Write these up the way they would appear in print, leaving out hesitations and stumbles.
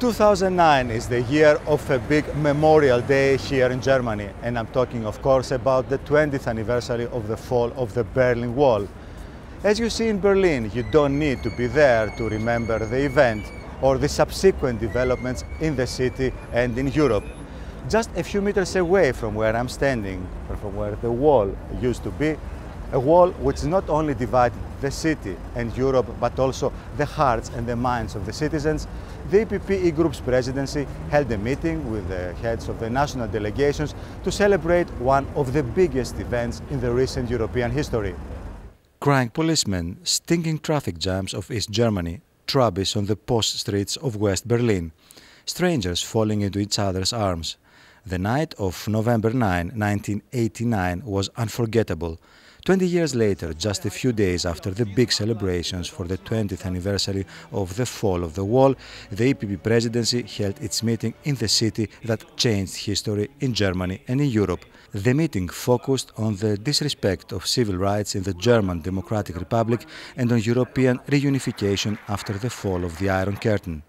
2009 is the year of a big memorial day here in Germany, and I'm talking of course about the 20th anniversary of the fall of the Berlin Wall. As you see in Berlin, you don't need to be there to remember the event or the subsequent developments in the city and in Europe. Just a few meters away from where I'm standing, or from where the wall used to be, a wall which not only divided the city and Europe, but also the hearts and the minds of the citizens, the EPP Group's presidency held a meeting with the heads of the national delegations to celebrate one of the biggest events in the recent European history. Crying policemen, stinking traffic jams of East Germany, trabis on the posh streets of West Berlin, strangers falling into each other's arms. The night of November 9, 1989 was unforgettable. 20 years later, just a few days after the big celebrations for the 20th anniversary of the fall of the wall, the EPP Presidency held its meeting in the city that changed history in Germany and in Europe. The meeting focused on the disrespect of civil rights in the German Democratic Republic and on European reunification after the fall of the Iron Curtain.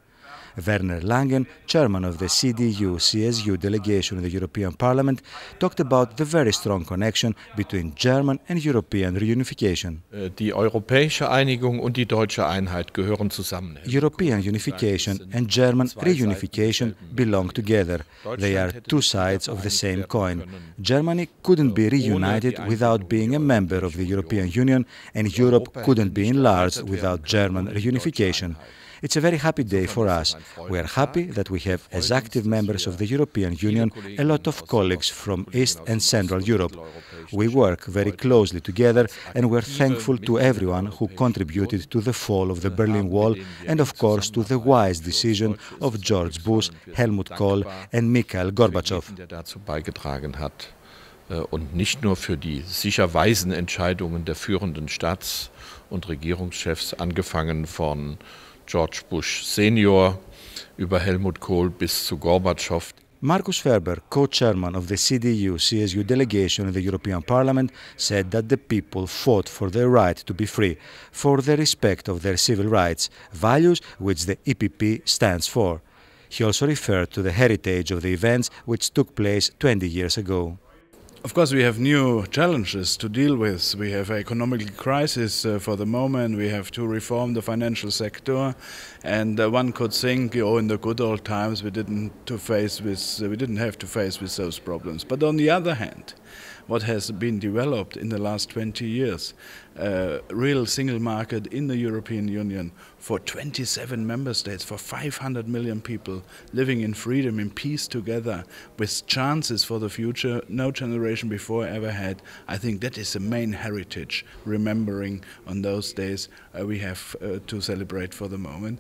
Werner Langen, chairman of the CDU-CSU delegation in the European Parliament, talked about the very strong connection between German and European reunification. Die europäische Einigung und die deutsche Einheit gehören zusammen. European unification and German reunification belong together. They are two sides of the same coin. Germany couldn't be reunited without being a member of the European Union, and Europe couldn't be enlarged without German reunification. It's a very happy day for us. We are happy that we have, as active members of the European Union, a lot of colleagues from East and Central Europe. We work very closely together, and we're thankful to everyone who contributed to the fall of the Berlin Wall and, of course, to the wise decision of George Bush, Helmut Kohl and Mikhail Gorbatschow. Und nicht nur für die sicher weisen Entscheidungen der führenden Staats- und Regierungschefs, angefangen von George Bush Senior über Helmut Kohl bis zu Gorbatschow. Markus Ferber, co-chairman of the CDU-CSU delegation in the European Parliament, said that the people fought for their right to be free, for the respect of their civil rights, values which the EPP stands for. He also referred to the heritage of the events which took place 20 years ago. Of course, we have new challenges to deal with. We have an economic crisis for the moment. We have to reform the financial sector, and one could think, oh, in the good old times we didn't have to face with those problems. But on the other hand, what has been developed in the last 20 years, a real single market in the European Union for 27 member states, for 500 million people living in freedom, in peace together, with chances for the future no generation before ever had. I think that is the main heritage, remembering on those days we have to celebrate for the moment.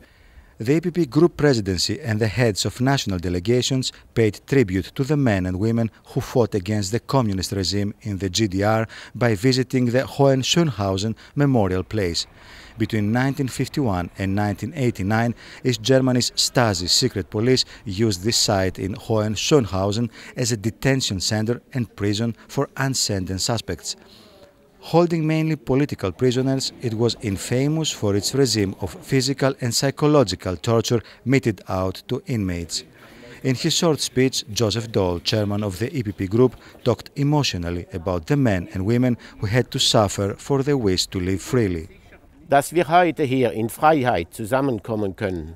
The EPP Group Presidency and the heads of national delegations paid tribute to the men and women who fought against the communist regime in the GDR by visiting the Hohenschönhausen Memorial Place. Between 1951 and 1989, East Germany's Stasi secret police used this site in Hohenschönhausen as a detention center and prison for unsentenced suspects. Holding mainly political prisoners, it was infamous for its regime of physical and psychological torture meted out to inmates. In his short speech, Joseph Daul, chairman of the EPP Group, talked emotionally about the men and women who had to suffer for their wish to live freely. Dass wir heute hier in Freiheit zusammenkommen können.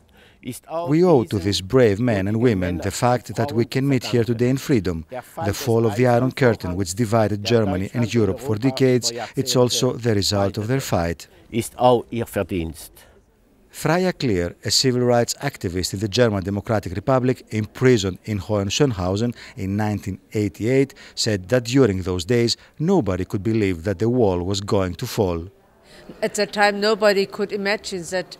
We owe to these brave men and women the fact that we can meet here today in freedom. The fall of the Iron Curtain, which divided Germany and Europe for decades, it's also the result of their fight. Ist auch ihr Verdienst. Freya Clear, a civil rights activist in the German Democratic Republic, imprisoned in Hohenschönhausen in 1988, said that during those days nobody could believe that the wall was going to fall. At that time nobody could imagine that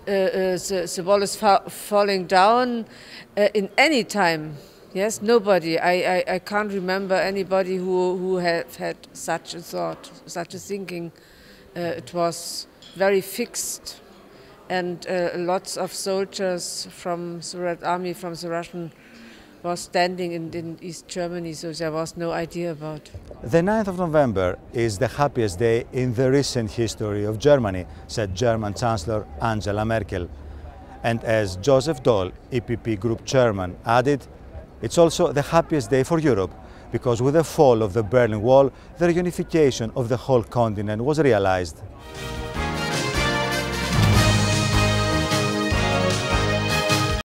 the wall is falling down in any time. Yes, nobody. I can't remember anybody who had such a thought, such a thinking. It was very fixed, and lots of soldiers from the Red Army, from the Russian, was standing in East Germany, so there was no idea about. The 9th of November is the happiest day in the recent history of Germany, said German Chancellor Angela Merkel. And as Joseph Daul, EPP Group Chairman, added, it's also the happiest day for Europe, because with the fall of the Berlin Wall, the reunification of the whole continent was realized.